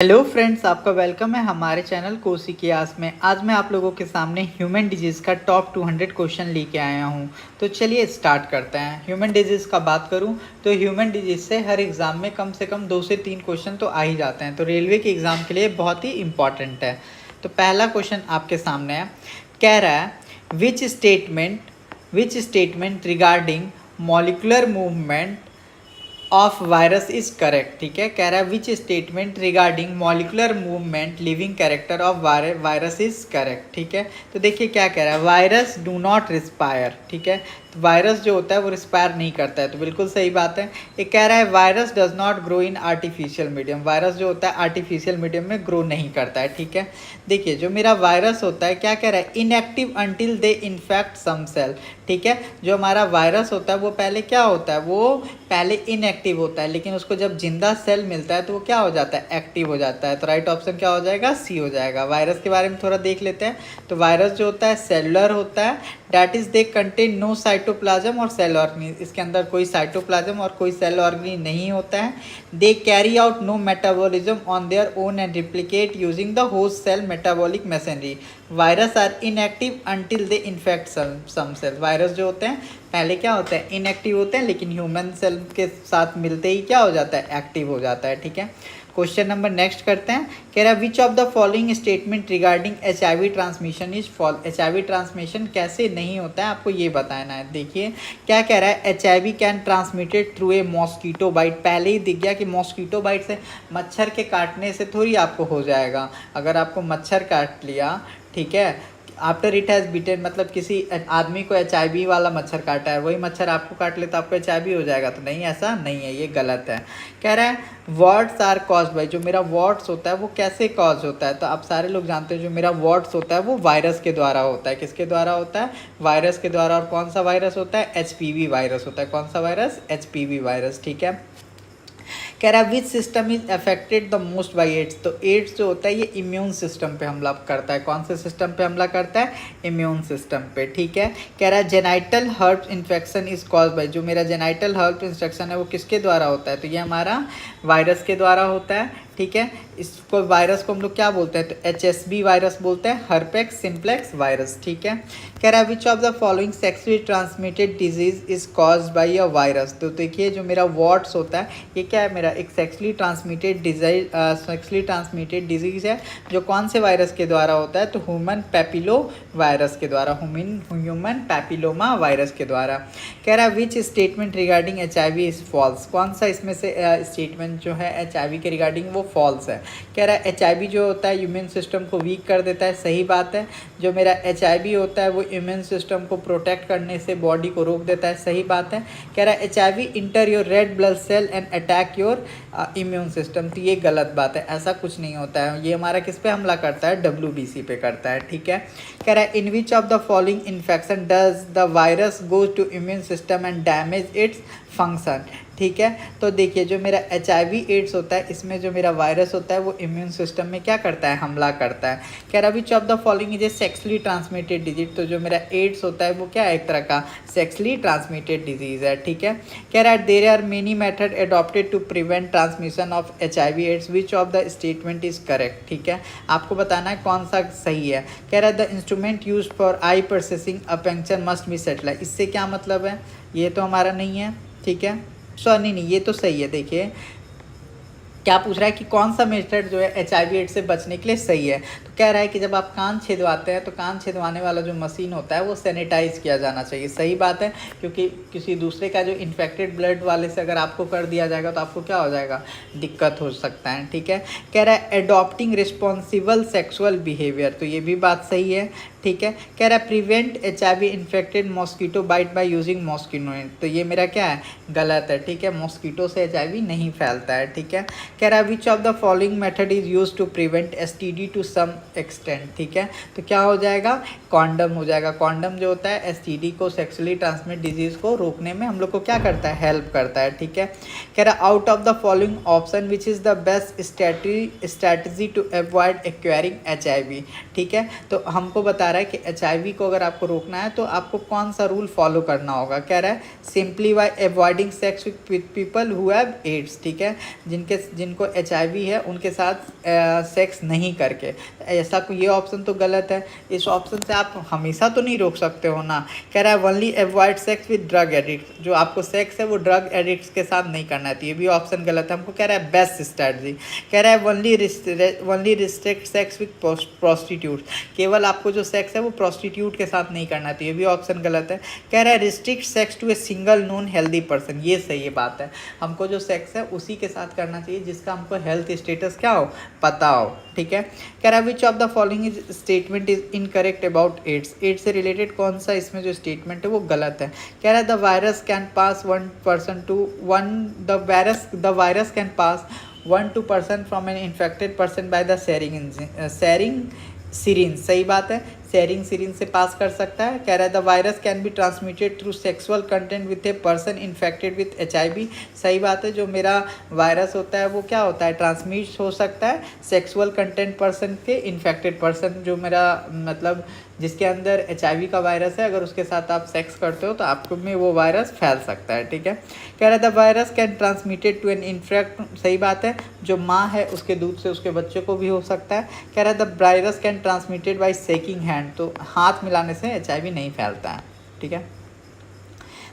Hello friends, आपका welcome है हमारे चैनल कोशिकियास में। आज मैं आप लोगों के सामने ह्यूमन डिजीज़ का टॉप 200 क्वेश्चन लेके आया हूं। तो चलिए स्टार्ट करते हैं। ह्यूमन डिजीज़ का बात करूं तो ह्यूमन डिजीज़ से हर एग्ज़ाम में कम से कम 2 से 3 क्वेश्चन तो आ ही जाते हैं, तो रेलवे के एग्ज़ाम के लिए बहुत ही इंपॉर्टेंट है। तो पहला क्वेश्चन आपके सामने है, कह रहा है which statement regarding molecular movement of virus is correct. ठीक है, कह रहा है which statement regarding molecular movement living character of virus is correct. ठीक है, तो देखिए क्या कह रहा है, वायरस डू नॉट रिस्पायर। ठीक है, तो वायरस जो होता है वो रिस्पायर नहीं करता है, तो बिल्कुल सही बात है। ये कह रहा है virus does not grow in artificial medium, virus जो होता है आर्टिफिशियल मीडियम में ग्रो नहीं करता है। ठीक है, देखिए जो मेरा वायरस होता है क्या कह रहा है, inactive until they infect some cell. ठीक है, जो हमारा वायरस होता है वो पहले क्या होता है, वो पहले इनएक्टिव होता है, लेकिन उसको जब जिंदा सेल मिलता है तो वो क्या हो जाता है, एक्टिव हो जाता है। तो राइट ऑप्शन क्या हो जाएगा, सी हो जाएगा। वायरस के बारे में थोड़ा देख लेते हैं। तो वायरस जो होता है सेलुलर होता है, that is they contain no cytoplasm और सेल ऑर्गेनी, इसके अंदर कोई साइटोप्लाज्म और कोई सेल ऑर्गेनी नहीं होता है। They carry out no metabolism on their own and replicate using the host cell metabolic machinery. Virus are inactive until they infect some cell. Virus जो होते हैं पहले क्या होता है, इनएक्टिव होते हैं, लेकिन ह्यूमन सेल के साथ मिलते ही क्या हो जाता है, एक्टिव हो जाता है। ठीक है, क्वेश्चन नंबर नेक्स्ट करते हैं। कह रहा है which of the following statement regarding HIV transmission is fall. HIV transmission कैसे नहीं होता है आपको ये बताना है। देखिए क्या कह रहा है, HIV can transmitted through a mosquito bite. पहले ही दिख गया कि मॉस्कीटो बाइट से, मच्छर के काटने से थोड़ी आपको हो जाएगा। अगर आपको मच्छर काट लिया, ठीक है, आफ्टर इट हैज़ बीटेन, मतलब किसी आदमी को HIV वाला मच्छर काटा है, वही मच्छर आपको काट ले तो आपको HIV हो जाएगा, तो नहीं, ऐसा नहीं है, ये गलत है। कह रहा है वॉट्स आर कॉज बाई, जो मेरा वॉट्स होता है वो कैसे कॉज होता है, तो आप सारे लोग जानते हैं जो मेरा वॉट्स होता है वो वायरस के द्वारा होता है। किसके द्वारा होता है, वायरस के द्वारा। और कौन सा वायरस होता है, HPV वायरस होता है। कौन सा वायरस, HPV वायरस। ठीक है, कह रहा है which system is affected the most by AIDS. तो एड्स जो होता है ये इम्यून सिस्टम पे हमला करता है। कौन से सिस्टम पे हमला करता है, इम्यून सिस्टम पे। ठीक है, कह रहा है genital hurt infection is cause by, जो मेरा जेनाइटल हर्ट इन्फेक्शन है वो किसके द्वारा होता है, तो ये हमारा वायरस के द्वारा होता है। ठीक है, इसको वायरस को हम लोग क्या बोलते हैं, तो HSV वायरस बोलते हैं, हर्पेक्स सिम्प्लेक्स वायरस। ठीक है, कह रहा है which of the following sexually transmitted disease is caused bye a virus. तो देखिए जो मेरा वॉट्स होता है ये क्या है, मेरा एक सेक्सुअली ट्रांसमिटेड डिजीज है, जो कौन से वायरस के द्वारा होता है, तो ह्यूमन पैपिलो वायरस के द्वारा, ह्यूमन पैपिलोमा वायरस के द्वारा। कह रहा है which statement regarding HIV is false. कौन सा इसमें से स्टेटमेंट जो है HIV के रिगार्डिंग वो फॉल्स है। कह रहा है HIV जो होता है इम्यून सिस्टम को वीक कर देता है, सही बात है। जो मेरा HIV होता है वो इम्यून सिस्टम को प्रोटेक्ट करने से बॉडी को रोक देता है, सही बात है। कह रहा है HIV enter your red blood cell and attack your immune system, तो ये गलत बात है, ऐसा कुछ नहीं होता है। ये हमारा किस पे हमला करता है, WBC पे करता है। ठीक है, कह रहा है in which of the following infection does the virus goes to immune system and damage its function. ठीक है, तो देखिए जो मेरा HIV एड्स होता है इसमें जो मेरा वायरस होता है वो इम्यून सिस्टम में क्या करता है, हमला करता है। कह रहा है which of the following is a sexually transmitted disease. तो जो मेरा एड्स होता है वो क्या है, एक तरह का सेक्सुअली ट्रांसमिटेड डिजीज है। ठीक है, कह रहा है there are many method adopted to prevent transmission of HIV AIDS, which of the statement is correct. ठीक है, आपको बताना है कौन सा सही है। कह रहा है the instrument use for I processing a puncture must be settle. इससे क्या मतलब है, ये तो हमारा नहीं है। ठीक है, नहीं, ये तो सही है। देखिए क्या पूछ रहा है कि कौन सा मेथड जो है HIV एड्स से बचने के लिए सही है। तो कह रहा है कि जब आप कान छेदवाते हैं तो कान छेदवाने वाला जो मशीन होता है वो सैनिटाइज किया जाना चाहिए, सही बात है। क्योंकि किसी दूसरे का जो इन्फेक्टेड ब्लड वाले से अगर आपको कर दिया जाएगा तो आपको क्या हो जाएगा, दिक्कत हो सकता है। ठीक है, कह रहा है एडॉप्टिंग रिस्पॉन्सिबल सेक्सुअल बिहेवियर, तो ये भी बात सही है। ठीक है, कह रहा है prevent HIV infected mosquito bite by using mosquito net, तो ये मेरा क्या है, गलत है। ठीक है, मॉस्कीटो से HIV नहीं फैलता है। ठीक है, कह रहा है which of the following method is use to prevent STD to some extent. ठीक है, तो क्या हो जाएगा, कॉन्डम हो जाएगा। कॉन्डम जो होता है STD को, सेक्सुअली ट्रांसमिट डिजीज को रोकने में हम लोग को क्या करता है, हेल्प करता है। ठीक है, कह रहा है out of the following option which is the best strategy to avoid acquiring HIV। ठीक है, तो हमको बता बता रहा है कि HIV को अगर आपको रोकना है तो आपको कौन सा रूल फॉलो करना होगा। कह रहा है simply by avoiding sex with people who have AIDS, ठीक है, जिनको HIV है उनके साथ सेक्स नहीं करके। ऐसा ये ऑप्शन तो गलत है, इस ऑप्शन से आप हमेशा तो नहीं रोक सकते हो ना। कह रहा है only avoid sex with drug addict, जो आपको सेक्स है वो ड्रग एडिक्ट्स के साथ नहीं करना चाहिए, भी ऑप्शन गलत है। हमको कह रहा है बेस्ट स्ट्रैटेजी, कह रहा है only restrict sex with prostitute, केवल आपको जो सेक्स है वो प्रोस्टिट्यूट के साथ नहीं करना चाहिए, भी ऑप्शन गलत है। कह रहा है restrict sex to a single known healthy person, ये सही बात है, हमको जो सेक्स है उसी के साथ करना चाहिए जिसका हमको हेल्थ स्टेटस क्या हो, पता हो, ठीक है। कह रहा है which of the following is statement is incorrect about AIDS, AIDS से रिलेटेड कौन सा इसमें जो स्टेटमेंट है वो गलत है। कह रहा है the virus can pass the virus can pass 1-2% from an infected person by the sharing syringe, सही बात है, शेयरिंग सीरीन से पास कर सकता है। कह रहा है the virus can be transmitted through sexual content with a person infected with HIV, सही बात है, जो मेरा वायरस होता है वो क्या होता है, ट्रांसमिट हो सकता है सेक्सुअल कंटेंट पर्सन के इन्फेक्टेड पर्सन, जो मेरा मतलब जिसके अंदर HIV का वायरस है, अगर उसके साथ आप सेक्स करते हो तो आपको में वो वायरस फैल सकता है, ठीक है। कह रहा है the virus can transmitted to an infect, सही बात है, जो माँ है उसके दूध से उसके बच्चे को भी हो सकता है। कह रहा है the virus can transmitted by shaking hand, तो हाथ मिलाने से HIV नहीं फैलता है, ठीक है।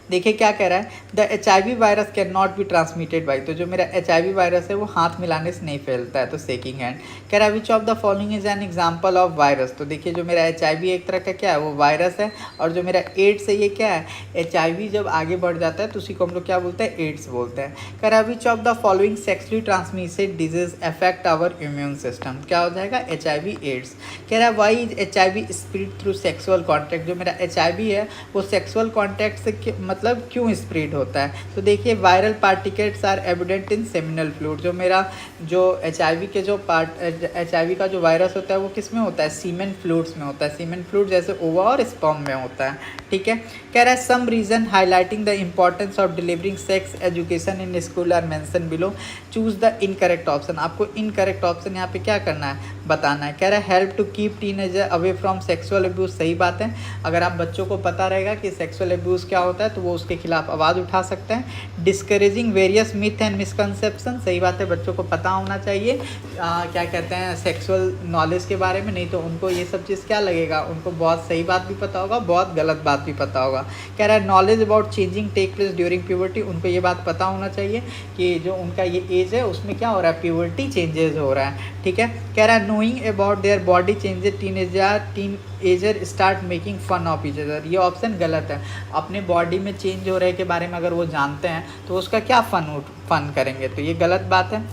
देखिए क्या कह रहा है, the HIV virus can not be transmitted by, तो जो मेरा HIV वायरस है वो हाथ मिलाने से नहीं फैलता है, तो सेकिंग हैंड। कह रहा है which of the following is an example of virus, तो देखिए जो मेरा HIV एक तरह का क्या है, वो वायरस है, और जो मेरा एड्स है ये क्या है, HIV जब आगे बढ़ जाता है तो उसी को हम लोग क्या बोलते हैं, एड्स बोलते हैं। कह रहा है which of the following sexually transmitted disease affect our immune system, क्या हो जाएगा, HIV एड्स। कह रहा है why is HIV spread through sexual contact, जो मेरा HIV है वो सेक्सुअल कॉन्टैक्ट से मतलब क्यों स्प्रेड होता है, तो देखिए viral particles are evident in seminal fluid, जो मेरा जो HIV के जो HIV का जो वायरस होता है वो किस में होता है, सीमेन फ्लूइड्स में होता है, सीमेन फ्लूइड जैसे ओवा और स्पर्म में होता है, ठीक है। कह रहा है some reason highlighting the importance of delivering sex education in school are mention below, choose the incorrect option, आपको इनकरेक्ट ऑप्शन यहाँ पे क्या करना है, बताना है। कह रहा है help to keep teenager away from sexual abuse, सही बात है, अगर आप बच्चों को पता रहेगा कि सेक्सुअल अब्यूज़ क्या होता है तो वो उसके खिलाफ आवाज़ उठा सकते हैं। Discouraging various myth and misconception, सही बात है, बच्चों को पता होना चाहिए क्या कहते हैं सेक्सुअल नॉलेज के बारे में, नहीं तो उनको ये सब चीज़ क्या लगेगा, उनको बहुत सही बात भी पता होगा, बहुत गलत बात भी पता होगा। कह रहा है knowledge about changing take place during puberty, उनको ये बात पता होना चाहिए कि जो उनका ये एज है उसमें क्या हो रहा है, प्यूबर्टी चेंजेस हो रहा है, ठीक है। कह रहा है knowing about their body changes teenager start making fun of each other, ये ऑप्शन गलत है, अपने बॉडी में चेंज हो रहे के बारे में अगर वो जानते हैं तो उसका क्या फन करेंगे, तो ये गलत बात है।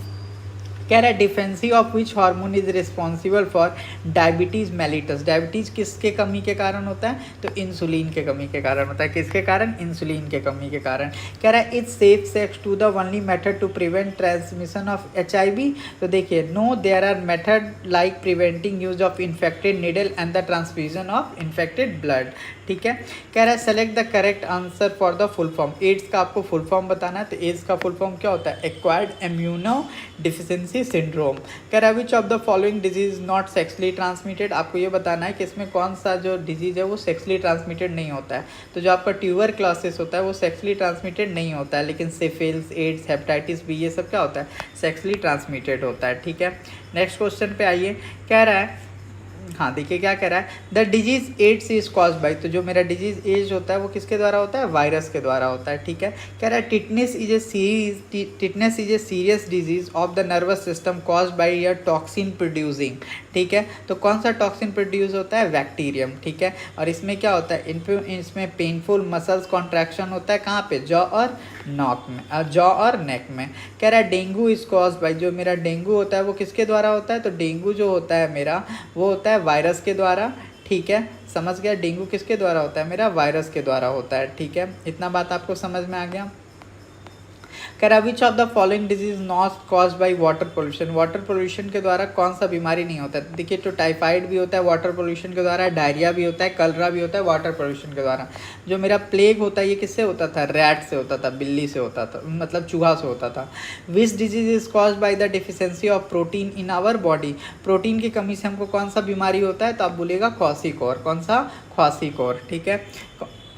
कह रहा है डिफेंसी of which hormone is responsible for diabetes mellitus, diabetes किसके कमी के कारण होता है, तो इंसुलिन के कमी के कारण होता है, किसके कारण, इंसुलिन के कमी के कारण। कह रहा है is safe sex to the only method to prevent transmission of HIV, तो देखिए no there are method like preventing use of infected needle and the transfusion of infected blood, ठीक है। कह रहा है select the correct answer for the full form, AIDS का आपको full form बताना है, तो एड्स का फुल फॉर्म क्या होता है, एक्वायर्ड इम्यूनो डिफिशिएंसी सिंड्रोम। कह रहा है which of the following disease not sexually transmitted, आपको ये बताना है कि इसमें कौन सा जो डिजीज है वो सेक्सुअली ट्रांसमिटेड नहीं होता है, तो जो आपका ट्यूबरक्लोसिस होता है वो सेक्सुअली ट्रांसमिटेड नहीं होता है, लेकिन सिफिलिस, एड्स, हेपेटाइटिस बी ये सब क्या होता है, सेक्सुअली ट्रांसमिटेड होता है, ठीक है। नेक्स्ट क्वेश्चन पे आइए, कह रहा है हाँ देखिए क्या कह रहा है the disease AIDS is cause by, तो जो मेरा डिजीज एज होता है वो किसके द्वारा होता है, वायरस के द्वारा होता है, ठीक है। कह रहा है tetanus is a serious disease of the nervous system cause by a toxin producing, ठीक है, तो कौन सा टॉक्सिन प्रोड्यूस होता है, बैक्टीरियम, ठीक है। और इसमें क्या होता है, इसमें पेनफुल मसल्स कॉन्ट्रैक्शन होता है, कहाँ पे, जॉ और नेक में। कह रहा है डेंगू इज कॉज बाई, जो मेरा डेंगू होता है वो किसके द्वारा होता है, तो डेंगू जो होता है मेरा वो होता है वायरस के द्वारा, ठीक है, समझ गया, डेंगू किसके द्वारा होता है, मेरा वायरस के द्वारा होता है, ठीक है, इतना बात आपको समझ में आ गया। कह रहा which of the following disease not cause by water pollution, water pollution के द्वारा कौन सा बीमारी नहीं होता है। देखिए तो टाइफाइड भी होता है वाटर पोल्यूशन के द्वारा, डायरिया भी होता है, कलरा भी होता है वाटर पोल्यूशन के द्वारा। जो मेरा प्लेग होता है ये किससे होता था, रैट से होता था, बिल्ली से होता था, मतलब चूहा से होता था। Which disease is cause by the deficiency of protein in our body, protein की कमी से हमको कौन सा बीमारी होता है, तो आप बोलिएगा क्वासिकोर, कौन सा, क्वासिकोर, ठीक है।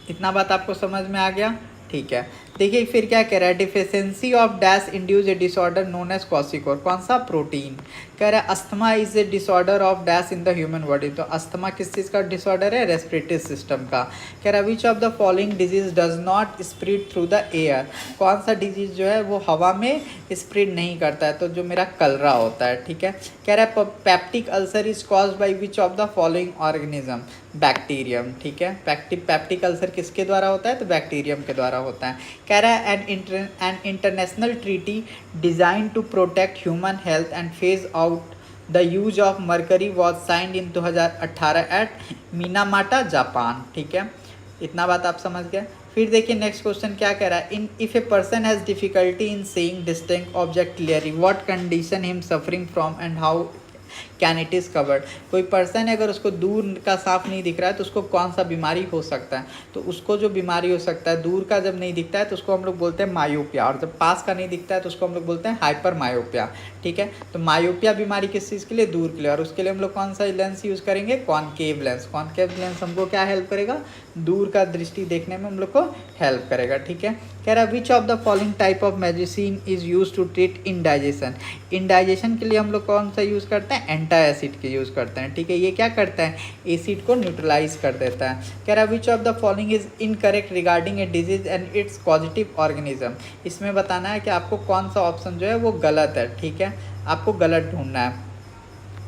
इतना बात आपको समझ में आ गया, ठीक है। देखिए फिर क्या कह रहा है, deficiency of dash induce a disorder known as kwashiorkor, कौन सा, प्रोटीन। कह रहा है asthma is a disorder of dash in the human body, तो अस्थमा किस चीज़ का डिसऑर्डर है, रेस्पिरेटरी सिस्टम का। कह रहा है which of the following disease does not spread through the air, कौन सा डिजीज जो है वो हवा में स्प्रेड नहीं करता है, तो जो मेरा कलरा होता है, ठीक है। कह रहा है peptic ulcer is cause by which of the following organism, bacterium, ठीक है। पैप्टिक अल्सर किसके द्वारा होता है, तो बैक्टीरियम के द्वारा होता है। कह रहा है an international treaty design to protect human health and phase out the use of mercury was signed in 2018 at Minamata Japan, ठीक है। इतना बात आप समझ गए। फिर देखिए नेक्स्ट क्वेश्चन क्या कह रहा है, in if a person has difficulty in seeing distinct object clearly what condition him suffering from and how can it is covered, कोई पर्सन है अगर उसको दूर का साफ नहीं दिख रहा है तो उसको कौन सा बीमारी हो सकता है, तो उसको जो बीमारी हो सकता है, दूर का जब नहीं दिखता है तो उसको हम लोग बोलते हैं मायोपिया, और जब पास का नहीं दिखता है तो उसको हम लोग बोलते हैं हाइपर मायोपिया, ठीक है। तो मायोपिया बीमारी किस चीज़ के लिए, दूर के लिए, और उसके लिए हम लोग कौन सा लेंस यूज़ करेंगे, कॉनकेव लेंस। कॉनकेव लेंस हमको क्या हेल्प करेगा, दूर का दृष्टि देखने में हम लोग को हेल्प करेगा, ठीक है। कह रहा है which of the following type of medicine is use to treat indigestion, indigestion के लिए हम लोग कौन सा यूज़ करते हैं, एंटा एसिड के यूज़ करते हैं, ठीक है। ये क्या करता है, एसिड को न्यूट्रलाइज कर देता है। कह रहा है which of the following is incorrect regarding a disease and it's positive organism, इसमें बताना है कि आपको कौन सा ऑप्शन जो है वो गलत है, ठीक है, आपको गलत ढूंढना है।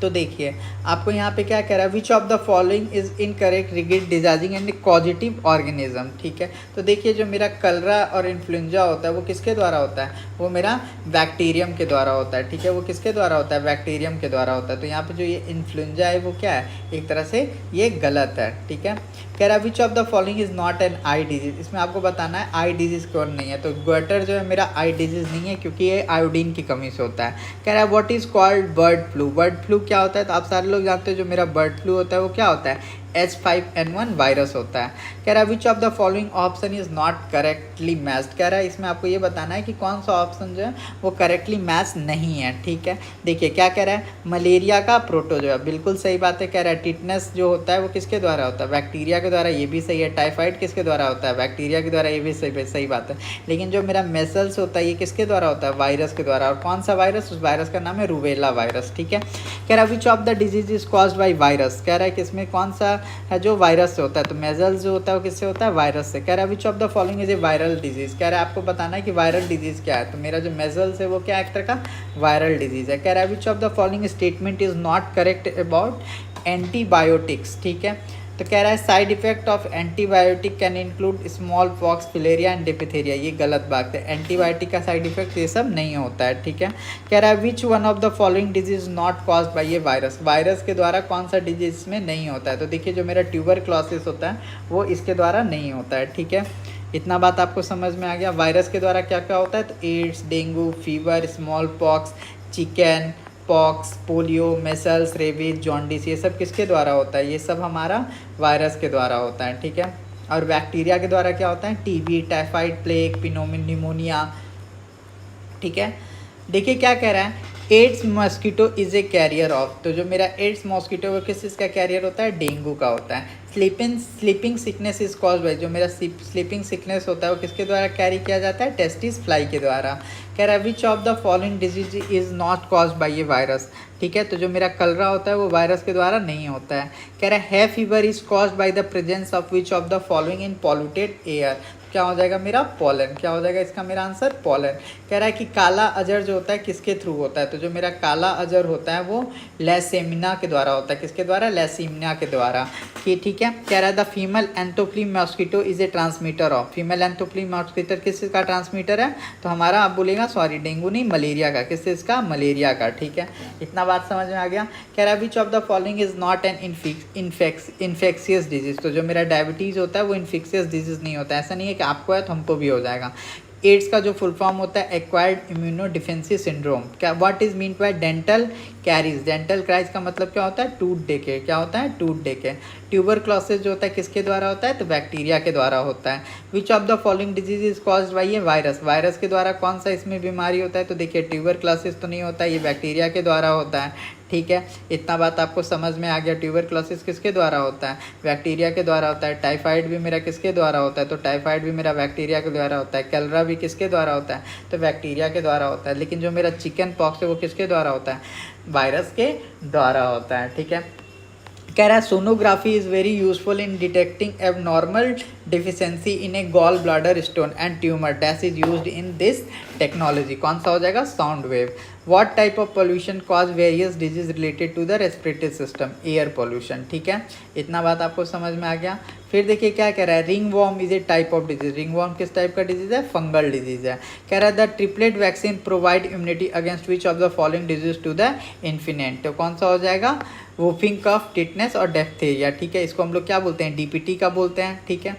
तो देखिए आपको यहाँ पे क्या कह रहा है, which of the following is incorrect regarding diseasing and positive organism, ठीक है। तो देखिए जो मेरा कलरा और इन्फ्लुएंजा होता है वो किसके द्वारा होता है, वो मेरा बैक्टीरियम के द्वारा होता है, ठीक है। वो किसके द्वारा होता है, बैक्टीरियम के द्वारा होता है। तो यहाँ पे जो ये इन्फ्लुएंजा है वो क्या है, एक तरह से ये गलत है, ठीक है। कह रहा है which of the following is not an eye disease, इसमें आपको बताना है आई डिजीज कौन नहीं है, तो ग्वेटर जो है मेरा आई डिजीज नहीं है क्योंकि ये आयोडीन की कमी से होता है। कह रहा है what is called bird flu, bird flu क्या होता है, तो आप सारे लोग जानते हो जो मेरा बर्ड फ्लू होता है वो क्या होता है, H5N1 वायरस होता है। कह रहा है which of the following option is not correctly matched, कह रहा है इसमें आपको ये बताना है कि कौन सा ऑप्शन जो है वो करेक्टली मैच नहीं है, ठीक है। देखिए क्या कह रहा है, मलेरिया का प्रोटोजोआ, बिल्कुल सही बात है। कह रहा है टिटनस जो होता है वो किसके द्वारा होता है, बैक्टीरिया के द्वारा, ये भी सही है। टाइफाइड किसके द्वारा होता है, बैक्टीरिया के द्वारा, ये भी सही बात है। लेकिन जो मेरा मेसल्स होता है ये किसके द्वारा होता है, वायरस के द्वारा, और कौन सा वायरस, उस वायरस का नाम है रूबेला वायरस, ठीक है। कह रहा है which of the disease is caused by virus, कह रहा है कि इसमें कौन सा है जो वायरस से होता है, तो मेजल्स जो होता है वो किससे होता है, वायरस से। कह रहा है which of the following is A viral disease, कह रहा है आपको बताना है कि वायरल डिजीज क्या है, तो मेरा जो मेजल्स है वो क्या एक तरह का वायरल डिजीज है। कह रहा है which of the following statement is not correct about antibiotics, ठीक है। तो कह रहा है side effect of antibiotic can include small pox, filaria and diphtheria, ये गलत बात है। एंटीबायोटिक का साइड इफेक्ट ये सब नहीं होता है, ठीक है। कह रहा है which one of the following disease not caused by ये वायरस, वायरस के द्वारा कौन सा डिजीज में नहीं होता है, तो देखिए जो मेरा ट्यूबरक्लोसिस होता है वो इसके द्वारा नहीं होता है, ठीक है। इतना बात आपको समझ में आ गया। वायरस के द्वारा क्या क्या होता है, तो AIDS, dengue, fever, small pox, chicken pox, polio, measles, rabies, jaundice, ये सब किसके द्वारा होता है, ये सब हमारा वायरस के द्वारा होता है, ठीक है। और बैक्टीरिया के द्वारा क्या होता है, टीबी, टाइफाइड, प्लेग, निमोनिया, ठीक है। देखिए क्या कह रहा है, Aedes mosquito is a carrier of, तो जो मेरा एड्स मॉस्किटो वो किस चीज़ का कैरियर होता है, डेंगू का होता है। Sleeping sickness is cause by, जो मेरा स्लीपिंग सिकनेस होता है वो किसके द्वारा कैरी किया जाता है, टेस्टिस फ्लाई के द्वारा। कह रहा है which of the following disease is not cause by ये वायरस, ठीक है। तो जो मेरा कलरा होता है वो वायरस के द्वारा नहीं होता है। कह रहा है fever is cause by the presence of which of the following in polluted air, क्या हो जाएगा मेरा पॉलन, क्या हो जाएगा इसका मेरा आंसर पॉलन। कह रहा है कि काला अजर जो होता है किसके थ्रू होता है, तो जो मेरा काला अजर होता है वो लैसेमिना के द्वारा होता है, किसके द्वारा, लैसेमिना के द्वारा, कि ठीक है। कह रहा है the female Anopheles mosquito is a transmitter of, female Anopheles mosquito किस का ट्रांसमीटर है, तो हमारा आप बोलेगा सॉरी डेंगू नहीं, मलेरिया का, किस इसका, मलेरिया का, ठीक है। इतना बात समझ में आ गया। कह रहा है which of the following is not an infectious disease, तो जो मेरा डायबिटीज़ होता है वो इन्फेक्शियस डिजीज नहीं होता है, ऐसा नहीं है कि आपको है तो हमको भी हो जाएगा। एड्स का जो फुल फॉर्म होता है एक्वायर्ड इम्यूनो डिफेंसी सिंड्रोम। क्या what is mean by dental caries? Dental caries का मतलब क्या होता है? टूथ डेके। क्या होता है? टूथ डेके। ट्यूबरक्लोसिस जो होता है किसके द्वारा होता है? तो बैक्टीरिया के द्वारा होता है। Which of the following disease is caused by ये वायरस? वायरस के द्वारा कौन सा इसमें बीमारी होता है? तो देखिए ट्यूबरक्लोसिस तो नहीं होता है, ये बैक्टीरिया के द्वारा होता है। ठीक है, इतना बात आपको समझ में आ गया। ट्यूबरक्लोसिस किसके द्वारा होता है? बैक्टीरिया के द्वारा होता है। टाइफाइड भी मेरा किसके द्वारा होता है? तो टाइफाइड भी मेरा बैक्टीरिया के द्वारा होता है। कैलरा भी किसके द्वारा होता है? तो बैक्टीरिया के द्वारा होता है। लेकिन जो मेरा चिकन पॉक्स है वो किसके द्वारा होता है? वायरस के द्वारा होता है। ठीक है, कह रहा है sonography is very useful in detecting abnormal deficiency in a gall bladder stone and tumour dash is used in this technology. कौन सा हो जाएगा? Sound wave. What type of pollution cause various disease related to the respiratory system? Air pollution. ठीक है, इतना बात आपको समझ में आ गया। फिर देखिए क्या कह रहा है, ring worm is a type of disease. Ring worm किस टाइप का डिजीज है? फंगल डिजीज है। कह रहा है the triplet vaccine provide immunity against which of the following disease to the infant? तो कौन सा हो जाएगा? वूफिंग कफ, टिटनेस और डिप्थीरिया। ठीक है, इसको हम लोग क्या बोलते हैं? डीपीटी का बोलते हैं। ठीक है,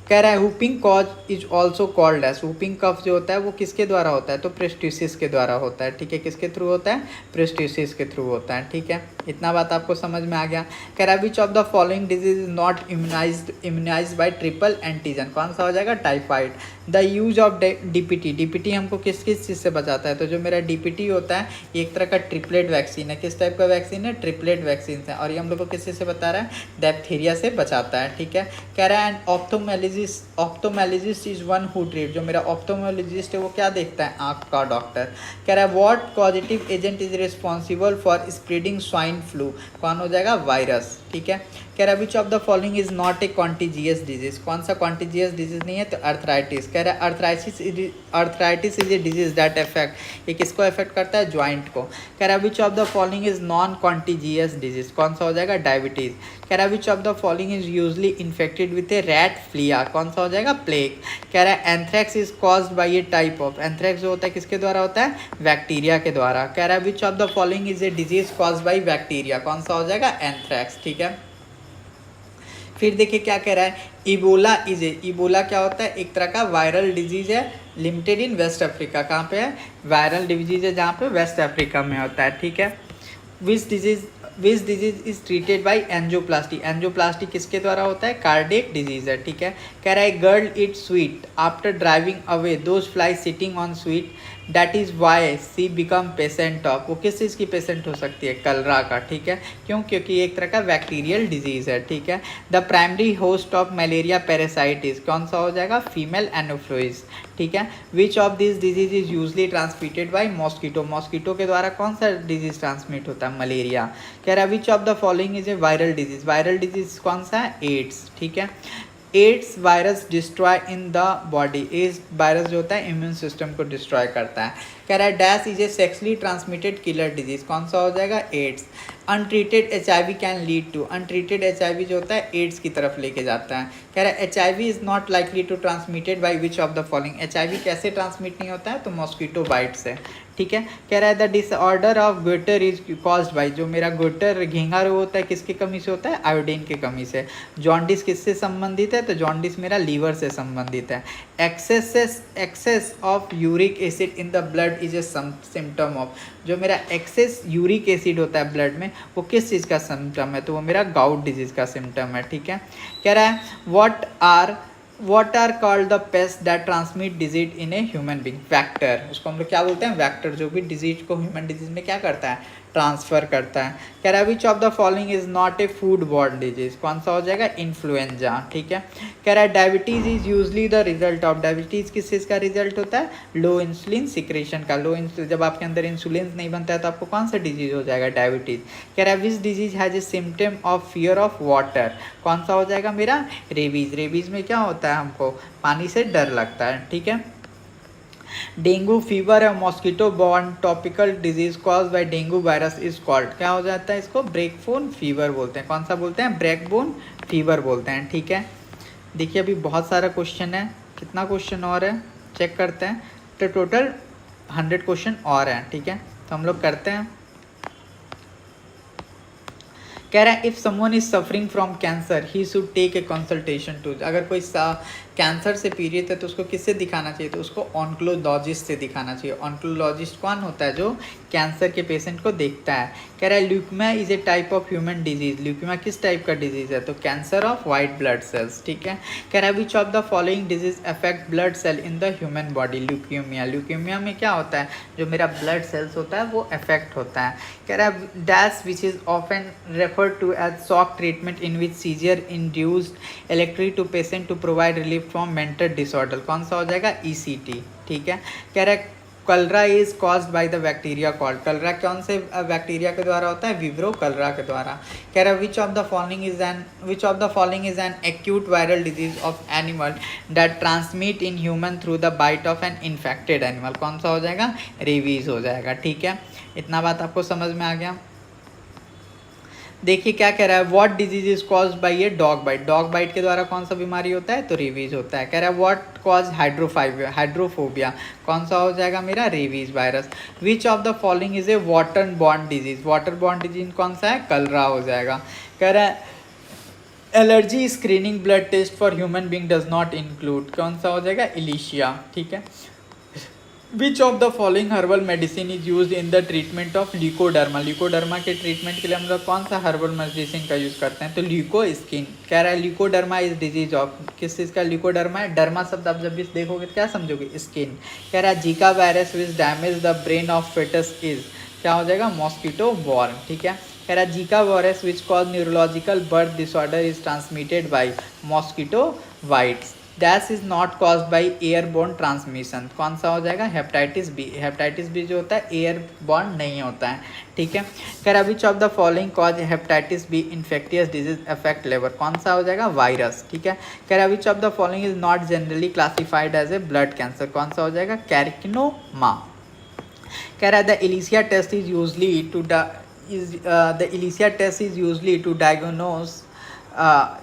कह रहा है whooping cough is also called as. Whooping cough जो होता है वो किसके द्वारा होता है? तो प्रेस्टिसिस के द्वारा होता है। ठीक है, किसके थ्रू होता है? प्रेस्टिसिस के थ्रू होता है। ठीक है, इतना बात आपको समझ में आ गया। कह रहा है which of the following disease is not immunised bye triple antigen? कौन सा हो जाएगा? Typhoid. The use of DPT. DPT हमको किस किस चीज़ से बचाता है? तो जो मेरा डीपीटी होता है ये एक तरह का ट्रिपलेट वैक्सीन है। किस टाइप का वैक्सीन है? ट्रिपलेट वैक्सीन है। और ये हम लोग को किस चीज़ से बता रहा है? डिप्थीरिया से बचाता है। ठीक है, कह रहा है and ophthalmologist is one who treat. जो मेरा ऑप्थोमेलिजिस्ट है वो क्या देखता है? आँख का डॉक्टर। कह रहा है what positive agent is responsible for spreading swine flu? कौन हो जाएगा? वायरस। ठीक है, कह रहा है which of the following is not a contiguous disease? कौन सा कॉन्टीजियस डिजीज नहीं है? तो अर्थराइटिस। कह रहा है arthritis is a disease that affect, ये किसको अफेक्ट करता है? ज्वाइंट को। कह रहा है which of the following is non contiguous disease? कौन सा हो जाएगा? डायबिटीज। कह रहा है which of the following is usually infected with A rat Phulia? कौन सा हो जाएगा? प्लेग। कह रहा है anthrax is caused by A type of. Anthrax जो होता है किसके द्वारा होता है? बैक्टीरिया के द्वारा। कह रहा है which of the following is a disease caused by bacteria? कौन सा हो जाएगा? एंथ्रैक्स। ठीक है, फिर देखिए क्या कह रहा है, इबोला इज ए। इबोला क्या होता है? एक तरह का वायरल डिजीज है लिमिटेड इन वेस्ट अफ्रीका। कहाँ पे है? वायरल डिजीज है जहाँ पे वेस्ट अफ्रीका में होता है। ठीक है, which disease is treated by angioplasty. Angioplasty किसके द्वारा होता है? कार्डियक डिजीज है। ठीक है, कह रहा है girl eat sweet after driving away those fly sitting on sweet that is why she become patient of. वो किस चीज़ की पेशेंट हो सकती है? कलरा का। ठीक है, क्यों? क्योंकि ये एक तरह का बैक्टीरियल डिजीज़ है। ठीक है, the primary host of malaria parasites कौन सा हो जाएगा? Female Anopheles. ठीक है, which of this disease is usually transmitted by mosquito? Mosquito के द्वारा कौन सा डिजीज ट्रांसमिट होता है? मलेरिया। कह रहा है which of the following is A viral disease? Viral disease कौन सा है? एड्स। ठीक है, AIDS virus destroy in the body. AIDS virus जो होता है इम्यून सिस्टम को डिस्ट्रॉय करता है। कह रहा है dash is a sexually transmitted killer disease. कौन सा हो जाएगा? AIDS. Untreated HIV can lead to. Untreated HIV जो होता है एड्स की तरफ लेके जाता है। कह रहा है HIV is not likely to transmitted by which of the following? HIV कैसे ट्रांसमिट नहीं होता है? तो मॉस्किटो बाइट से। ठीक है, कह रहा है the disorder of goitre is caused by. जो मेरा गोइटर घेंगा रोग होता है किसकी कमी से होता है? आयोडीन की कमी से। जॉन्डिस किससे संबंधित है? तो जॉन्डिस मेरा लीवर से संबंधित है। Excess of uric acid in the blood is a symptom of. जो मेरा एक्सेस यूरिक एसिड होता है ब्लड में वो किस चीज़ का सिम्टम है? तो वो मेरा गाउट डिजीज का सिम्टम है। ठीक है, कह रहा है what are called the pest that transmit disease in a human being? Vector. उसको हम लोग क्या बोलते हैं? वैक्टर, जो भी डिजीज को ह्यूमन डिजीज में क्या करता है? ट्रांसफर करता है। कह रहा है which of the following is not a food borne disease? कौन सा हो जाएगा? इन्फ्लुएंजा। ठीक है, कह रहा है diabetes is usually the result of. Diabetes किस चीज़ का रिजल्ट होता है? लो इंसुलिन सिक्रेशन का। जब आपके अंदर इंसुलिन नहीं बनता है तो आपको कौन सा डिजीज हो जाएगा? डायबिटीज। कह रहा है which disease has a symptom of fear of water? कौन सा हो जाएगा मेरा? रेबीज। रेबीज में क्या होता है? हमको पानी से डर लगता है। ठीक है, डेंगू फीवर है mosquito borne topical disease cause by dengue virus is called. क्या हो जाता है? इसको ब्रेकबोन फीवर बोलते हैं। कौन सा बोलते हैं? ब्रेकबोन फीवर बोलते हैं। ठीक है, देखिए अभी बहुत सारा क्वेश्चन है। कितना क्वेश्चन और है चेक करते हैं। तो टोटल 100 क्वेश्चन और हैं। ठीक है, तो हम लोग करते हैं। कह रहा है if someone is suffering from cancer he should take a consultation to. अगर कोई कैंसर से पीड़ित है तो उसको किससे दिखाना चाहिए, तो उसको ऑन्कोलॉजिस्ट से दिखाना चाहिए। ऑन्कोलॉजिस्ट कौन होता है, जो कैंसर के पेशेंट को देखता है। कह रहा है leukaemia is a type of human disease, leukaemia किस टाइप का डिजीज है, तो cancer of white blood cells, ठीक है। कह रहा है which of the following disease affect blood cell in the human body, leukaemia, leukaemia में क्या होता है, जो मेरा ब्लड सेल्स होता है वो अफेक्ट होता है। कह रहा है dash which is often referred to as shock treatment in which seizure induced electric to patient to provide relief from mental disorder, कौन सा हो जाएगा, ईसीटी, ठीक है। कह रहा है कलरा is caused by the bacteria called, कलरा कौन से बैक्टीरिया के द्वारा होता है, विब्रो कलरा के द्वारा। कह रहा है which of the following is an acute viral disease of animal that transmit in human through the bite of an infected animal, कौन सा हो जाएगा, रेबीज हो जाएगा, ठीक है। इतना बात आपको समझ में आ गया। देखिए क्या कह रहा है, what disease is caused by a dog bite, dog bite के द्वारा कौन सा बीमारी होता है, तो रेबीज होता है। कह रहा है व्हाट कॉज हाइड्रोफोबिया, कौन सा हो जाएगा मेरा, rabies virus. Which of the following is a water borne disease, water borne disease कौन सा है, कलरा हो जाएगा। कह रहा है allergy screening blood test for human being does not include, कौन सा हो जाएगा, इलिशिया, ठीक है। Which of the following herbal medicine is use in the treatment of leucoderma, leucoderma के ट्रीटमेंट के लिए हम लोग कौन सा हर्बल मेडिसिन का यूज़ करते हैं, तो ल्यूको स्किन। कह रहा है ल्यूकोडर्मा इज डिजीज ऑफ, किस चीज़ का ल्यूकोडर्मा है, डर्मा शब्द आप जब भी देखोगे तो क्या समझोगे, स्किन। कह रहा है Zika virus which damage the brain of foetus is, क्या हो जाएगा, मॉस्किटो बॉर्न, ठीक है। कह रहा है Zika virus which cause neurological birth disorder is transmitted by mosquito bytes, dash is not cause by airborne transmission, कौन सा हो जाएगा, हेपेटाइटिस बी, हेपेटाइटिस बी जो होता है एयरबोर्न नहीं होता है, ठीक है। कह रहा which of the following cause hepatitis B infectious disease affect liver, कौन सा हो जाएगा, वायरस, ठीक है। कह रहा which of the following is not generally classified as a blood cancer, कौन सा हो जाएगा, कैरिकिनोमा। कह रहा है the ELISA test is usually to diagnose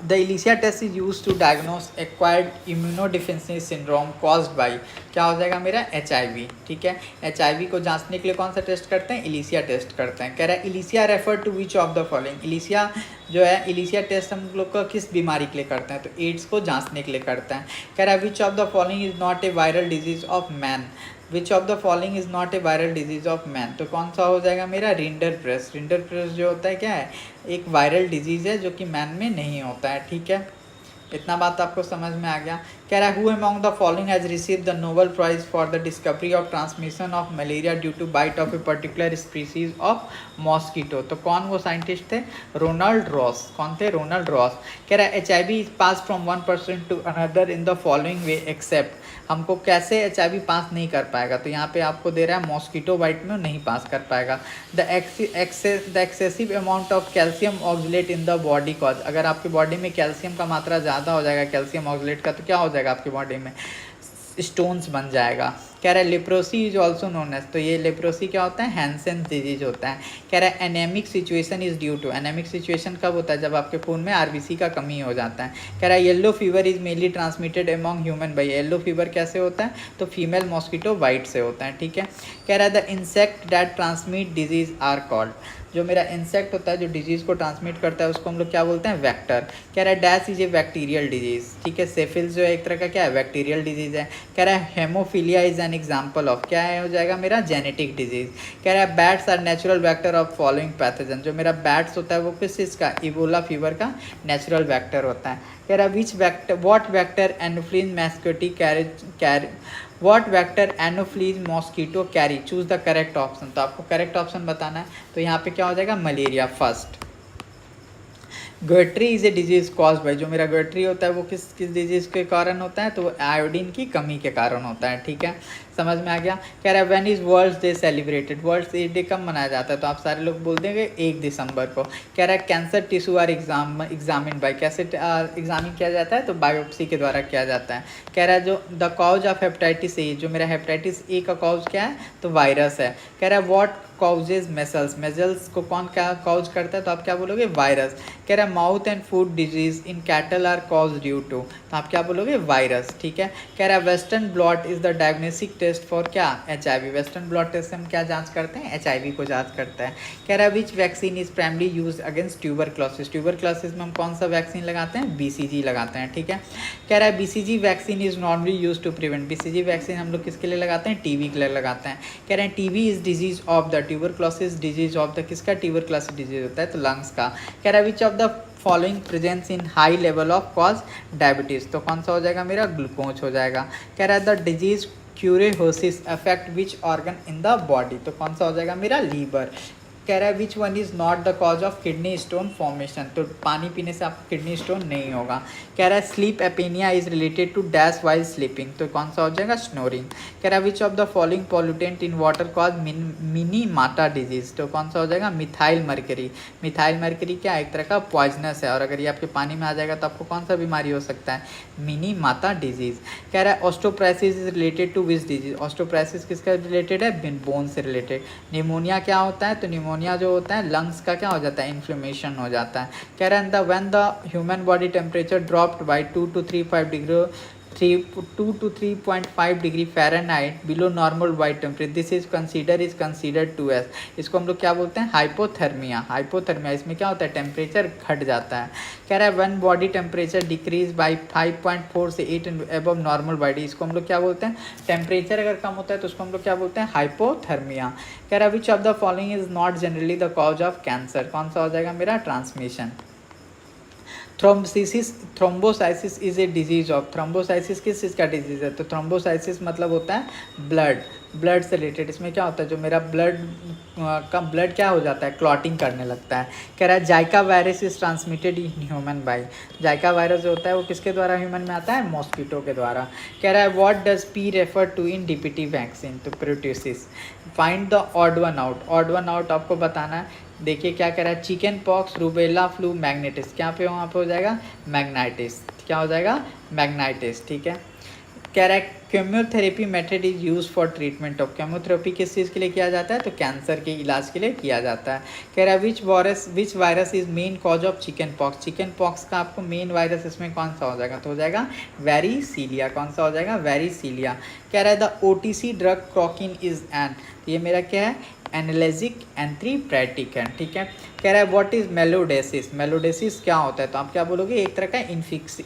the ELISA test is used to diagnose acquired immunodeficiency syndrome caused by, क्या हो जाएगा मेरा, HIV, ठीक है। HIV को जांचने के लिए कौन सा टेस्ट करते हैं, इलिसिया टेस्ट करते हैं। कह रहा है ELISA refer to which of the following, ELISA जो है, इलिसिया टेस्ट हम लोग को किस बीमारी के लिए करते हैं, तो एड्स को जांचने के लिए करते हैं। कह रहा है which of the following is not a viral disease of man, which of the following is not a viral disease of man, तो कौन सा हो जाएगा मेरा, रिंडरप्रेस, रिंडरप्रेस जो होता है क्या है, एक वायरल डिजीज़ है जो कि मैन में नहीं होता है, ठीक है। इतना बात आपको समझ में आ गया। कह रहा है who among the following has receive the Nobel prize for the discovery of transmission of malaria due to bite of a particular species of mosquito, तो कौन वो साइंटिस्ट थे, रोनाल्ड रॉस, कौन थे, रोनाल्ड रॉस। कह रहा है HIV is pass from one person to another in the following way except, हमको कैसे HIV पास नहीं कर पाएगा, तो यहाँ पे आपको दे रहा है मॉस्किटो बाइट में नहीं पास कर पाएगा। The excessive amount of calcium oxalate in the body cause, अगर आपकी बॉडी में कैल्शियम का मात्रा ज़्यादा हो जाएगा कैल्शियम ऑक्सलेट का, तो क्या हो जाएगा आपकी बॉडी में, स्टोन्स बन जाएगा। कह रहा है leprosy is also known as, तो ये लेप्रोसी क्या होता है, हैंसेन डिजीज होता है। कह रहा है anaemic situation is due to, anaemic situation कब होता है, जब आपके खून में RBC का कमी हो जाता है। कह रहा है yellow fever is mainly transmitted among human by, yellow fever कैसे होता है, तो फीमेल मॉस्किटो बाइट से होता है, ठीक है। कह रहा है the insect that transmit disease are called, जो मेरा इंसेक्ट होता है जो डिजीज़ को ट्रांसमिट करता है उसको हम लोग क्या बोलते हैं, वेक्टर। कह रहा है dash is A bacterial disease, ठीक है। सेफिल्स जो है एक तरह का क्या है, बैक्टीरियल डिजीज़ है। कह रहा है haemophilia is an example of, क्या है हो जाएगा मेरा, जेनेटिक डिजीज़। कह रहा है bats are natural vector of following pathogen, जो मेरा बैट्स होता है वो किस चीज़ का, इबोला फीवर का नेचुरल वेक्टर होता है। कह रहा है which vector, what vector Anopheles mosquito carry what vector Anopheles mosquito carry, choose the correct option, तो आपको करेक्ट ऑप्शन बताना है, तो यहाँ पे क्या हो जाएगा, मलेरिया फर्स्ट। गटरी is a disease cause by, जो मेरा गटरी होता है वो किस डिजीज़ के कारण होता है, तो आयोडीन की कमी के कारण होता है, ठीक है। समझ में आ गया। कह रहा है when is world day celebrated, world AIDS day कब मनाया जाता है, तो आप सारे लोग बोल देंगे 1 दिसंबर को। कह रहा है cancer tissue are examine by, कैसे एग्जामिन किया जाता है, तो बायोप्सी के द्वारा किया जाता है। कह रहा है जो the cause of hepatitis A, जो मेरा हेपेटाइटिस ए का कॉज क्या है, तो वायरस है। कह रहा है व्हाट कॉजेज मेजल्स, मेजल्स को कौन क्या कॉज करता है, तो आप क्या बोलोगे, वायरस। कह रहा है mouth and food disease in cattle are cause due to, तो आप क्या बोलोगे, वायरस, ठीक है। कह रहा है Western blot is the diagnostic test for क्या, HIV। वेस्टर्न ब्लॉट टेस्ट से हम क्या जांच करते हैं, HIV को जांच करता है। कह रहा है विच vaccine is primarily use against tuberculosis. Tuberculosis में हम कौन सा वैक्सीन लगाते हैं, BCG लगाते हैं, ठीक है। कह रहा है BCG vaccine is normally use to prevent. BCG vaccine हम लोग किसके लिए लगाते हैं, TB के लिए लगाते हैं। कह रहे हैं TB is disease of the, tuberculosis disease of the, किसका, ट्यूबरक्लोसिस डिजीज होता है तो लंग्स का। कह रहा है which of the following presence in high level of cause diabetes, तो कौन सा हो जाएगा मेरा, ग्लूकोज हो जाएगा। कह रहा है the disease cirrhosis affect which organ in the body, तो कौन सा हो जाएगा मेरा, लीवर। कह रहा है which one is not the cause of kidney stone formation, तो पानी पीने से आपको किडनी स्टोन नहीं होगा। कह रहा है sleep apnea is related to dash while sleeping, तो कौन सा हो जाएगा, स्नोरिंग। कह रहा है which of the following pollutant in water cause Minamata disease, तो कौन सा हो जाएगा, मिथाइल मर्करी। मिथाइल मर्करी क्या एक तरह का पॉइजनस है, और अगर ये आपके पानी में आ जाएगा तो आपको कौन सा बीमारी हो सकता है, मिनी माता डिजीज। कह रहा है osteoporosis is related to which disease, osteoporosis किसका रिलेटेड है, बोन से रिलेटेड। निमोनिया क्या होता है, तो निमोनिया जो होता है लंग्स का क्या हो जाता है, इन्फ्लेमेशन हो जाता है। कह रहा है when the human body temperature dropped by 2 to 3.5 degree 2 to 3.5 degree Fahrenheit below normal body temperature, this is considered to as, इसको हम लोग क्या बोलते हैं, हाइपोथर्मिया। हाइपोथर्मिया इसमें क्या होता है, टेम्परेचर घट जाता है। कह रहा है one body temperature decrease by 5.4 से 8 एबव नॉर्मल बॉडी, इसको हम लोग क्या बोलते हैं, टेम्परेचर अगर कम होता है तो उसको हम लोग क्या बोलते हैं, हाइपोथर्मिया। कह रहा है which of the following is not generally the cause of cancer, कौन सा हो जाएगा मेरा, transmission. Thrombocytosis is a disease of, thrombocytosis किस चीज़ का डिजीज है, तो थ्रोम्बोसाइसिस मतलब होता है ब्लड से रिलेटेड। इसमें क्या होता है, जो मेरा ब्लड क्या हो जाता है, क्लॉटिंग करने लगता है। कह रहा है Zika virus is transmitted in human by, Zika virus जो होता है वो किसके द्वारा ह्यूमन में आता है, मॉस्किटो के द्वारा। कह रहा है what does P refer to in DPT vaccine, तो pertussis. Find the odd one out, odd one out आपको बताना है। देखिए क्या कह रहा है, chicken pox, rubella flu, meningitis, क्या पे वहाँ पे हो जाएगा, मैग्नाइटिस, क्या हो जाएगा, मैग्नाइटिस, ठीक है। कह रहा है chemotherapy method is use for treatment of, chemotherapy किस चीज़ के लिए किया जाता है, तो कैंसर के इलाज के लिए किया जाता है। कह रहा है which virus is main cause of chicken pox, chicken pox का आपको मेन वायरस इसमें कौन सा हो जाएगा, तो हो जाएगा वेरिसीलिया, कौन सा हो जाएगा, वेरिसीलिया। कह रहा है the OTC drug Crocin is an, ये मेरा क्या है, एनालिजिक एंथ्रीप्रेटिक है, ठीक है। कह रहा है व्हाट इज मेलोडेसिस, मेलोडेसिस क्या होता है, तो आप क्या बोलोगे, एक तरह का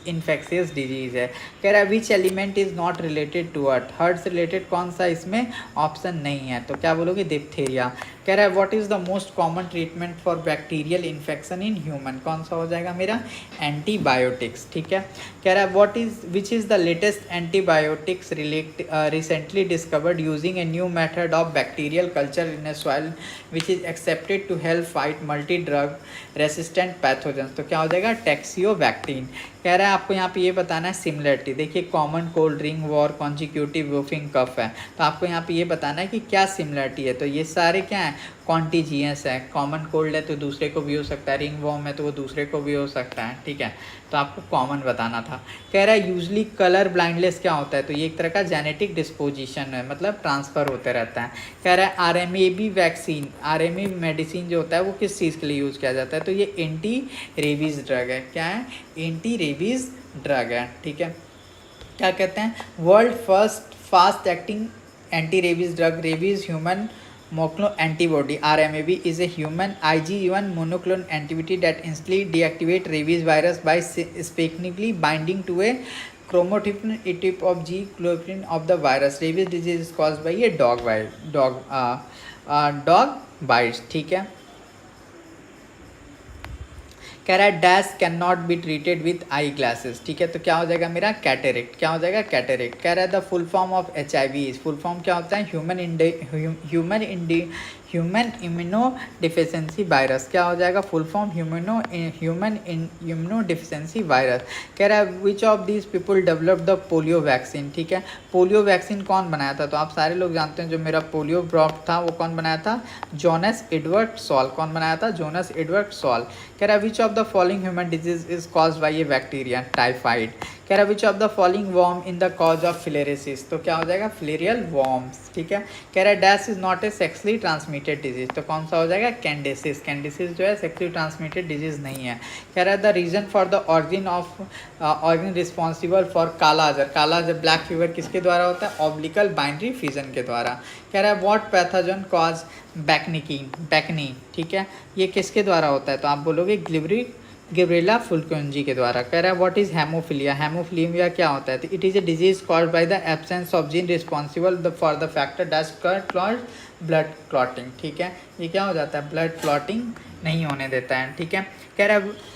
इन्फेक्शियस डिजीज है। कह रहा है which element is not related to heart से रिलेटेड कौन सा इसमें ऑप्शन नहीं है, तो क्या बोलोगे, डिप्थीरिया। कह रहा है what is the most common treatment for bacterial infection in human, कौन सा हो जाएगा मेरा, एंटीबायोटिक्स, ठीक है। कह रहा है which is the latest antibiotics recently discovered using a new method of bacterial culture in a soil which is accepted to help fight multi drug resistant pathogens, तो क्या हो जाएगा, टैक्सियोवैक्टीन। कह रहा है आपको यहाँ पे ये बताना है सिमिलरिटी, देखिए common cold ring worm conjunctivitis whooping cough है, तो आपको यहाँ पे ये बताना है कि क्या सिमिलरिटी है, तो ये सारे क्या हैं, कॉन्टीजियस है। कॉमन कोल्ड है तो दूसरे को भी हो सकता है, रिंग वॉर्म है तो वो दूसरे को भी हो सकता है, ठीक है, तो आपको कॉमन बताना था। कह रहा है यूजली कलर ब्लाइंडनेस क्या होता है, तो ये एक तरह का जेनेटिक डिस्पोजिशन है, मतलब ट्रांसफ़र होते रहता है। कह रहा है RMA वैक्सीन, RMA मेडिसिन जो होता है वो किस चीज़ के लिए यूज़ किया जाता है, तो ये एंटी रेबीज़ ड्रग है, क्या है, एंटी रेबीज़ ड्रग है, ठीक है। क्या कहते हैं, world first fast acting anti rabies drug, rabies human monoclonal antibody RMAB is a human IgG1 monoclonal antibody that instantly deactivate rabies virus by specifically binding to a chromatopin etope of G globulin of the virus. Rabies disease is caused by a dog bites, ठीक है। कह रहा है dash can not be treated with eye glasses, ठीक है, तो क्या हो जाएगा मेरा, कैटेरेक्ट, क्या हो जाएगा, कैटेरेक्ट। कह रहा है the full form of HIV, full form क्या होता है, ह्यूमन इम्यूनो डिफिशेंसी वायरस, क्या हो जाएगा, full form human immuno deficiency virus. कह रहा है which of this people develop the polio vaccine, ठीक है, पोलियो वैक्सीन कौन बनाया था, तो आप सारे लोग जानते हैं जो मेरा पोलियो ड्रॉप था वो कौन बनाया था, जोनस एडवर्ड सॉल, कौन बनाया था, जोनस एडवर्ड सॉल। कह रहा है which of the following human disease is caused by a bacteria, typhoid. कह रहा which of the following worm in the cause of filariasis, तो क्या हो जाएगा फिलेरियल वॉर्म्स, ठीक है। कह रहा है dash is not a sexually transmitted disease, तो कौन सा हो जाएगा कैंडिसिस, कैंडिसिस जो है सेक्सुअली ट्रांसमिटेड डिजीज नहीं है। कह रहा है the reason for the organ responsible for kala azar, काला अजर ब्लैक फीवर किसके द्वारा होता है ऑब्लिकल बाइंड्री फिजन के द्वारा। कह रहा है व्हाट पैथोजन कॉज बैकनी, ठीक है, ये किसके द्वारा होता है, तो आप बोलोगे गिब्रेला फुल्कोंजी के द्वारा। कह रहा है व्हाट इज हेमोफिलिया, हेमोफिलिया क्या होता है, तो it is a disease called by the absence of gene responsible for the factor dash clot blood clotting, ठीक है, ये क्या हो जाता है ब्लड क्लॉटिंग नहीं होने देता है, ठीक है। कह रहा है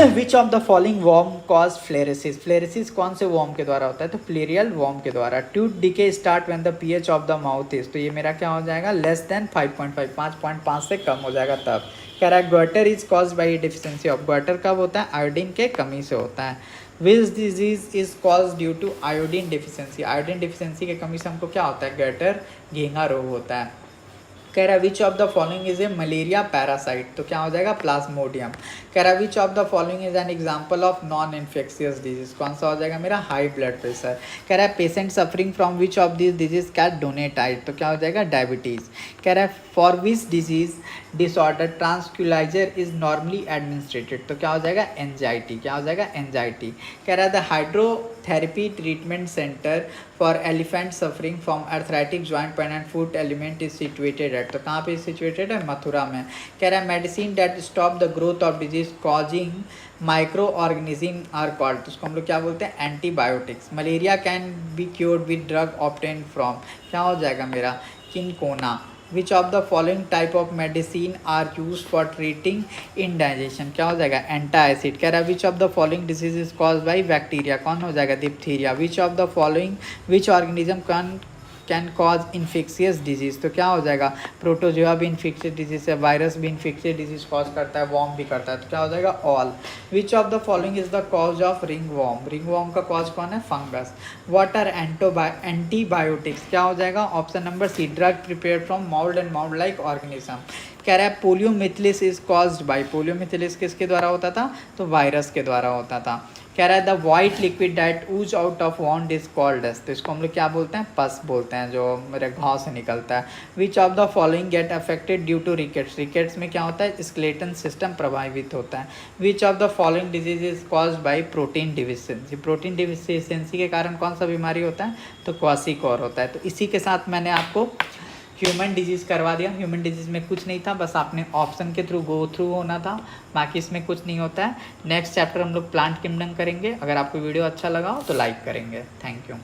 which of the following worm cause filariasis, filariasis कौन से वॉर्म के द्वारा होता है, तो फ्लेरियल वॉर्म के द्वारा। Tooth decay start when the pH of the mouth is, तो ये मेरा क्या हो जाएगा लेस देन 5.5, 5.5 से कम हो जाएगा तब। कह रहा है goitre is cause by deficiency of, goitre कब होता है आयोडीन के कमी से होता है। Which disease is cause due to iodine deficiency, iodine deficiency की कमी से हमको क्या होता है गटर घेंगा रोग होता है। कह रहा है which of the following is A malaria parasite, तो क्या हो जाएगा प्लाज्मोडियम। कह रहा है which of the following is an example of non infectious disease, कौन सा हो जाएगा मेरा हाई ब्लड प्रेशर। कह रहा है patient suffering from which of this disease can donate eye, तो क्या हो जाएगा डायबिटीज़। कह रहा है for which disease disorder tranquilizer is normally administrated, तो क्या हो जाएगा एंजाइटी, क्या हो जाएगा एंजाइटी। कह रहा है the hydrotherapy treatment centre for elephant suffering from arthritic joint pain and foot ailment is situated at, तो कहाँ पे सिचुएटेड है मथुरा में। कह रहा है medicine that stop the growth of disease causing micro organism are called, तो उसको हम लोग क्या बोलते हैं antibiotics. Malaria can be cured with drug obtain from, क्या हो जाएगा मेरा cinchona. Which of the following type of medicine are use for treating indigestion, क्या हो जाएगा एंटासिड। कह रहा है which of the following disease is cause by bacteria, कौन हो जाएगा diphtheria. Which of the following which organism can cause infectious disease, तो क्या हो जाएगा प्रोटोजोआ भी इन्फेक्शियस डिजीज है, वायरस भी इन्फेक्शियस डिजीज कॉज करता है, वॉर्म भी करता है, तो क्या हो जाएगा all. Which of the following is the cause of ringworm, ringworm का कॉज कौन है फंगस। व्हाट आर एंटीबायोटिक्स, क्या हो जाएगा option number C drug prepared from mould and mould like organism. कह रहा है poliomyelitis is caused by, poliomyelitis किसके द्वारा होता था तो वायरस के द्वारा होता था। कह रहा है the white liquid that ooze out of wound is called as, तो इसको हम लोग क्या बोलते हैं पस बोलते हैं जो मेरे घाव से निकलता है। Which of the following get affected due to rickets, rickets में क्या होता है स्केलेटन सिस्टम प्रभावित होता है। Which of the following disease is caused by protein deficiency, protein deficiency के कारण कौन सा बीमारी होता है तो क्वासिकोर होता है। तो इसी के साथ मैंने आपको ह्यूमन डिजीज़ करवा दिया। ह्यूमन डिजीज़ में कुछ नहीं था, बस आपने ऑप्शन के थ्रू गो थ्रू होना था, बाकी इसमें कुछ नहीं होता है। नेक्स्ट चैप्टर हम लोग प्लांट किंगडम करेंगे। अगर आपको वीडियो अच्छा लगा हो तो लाइक करेंगे। Thank you.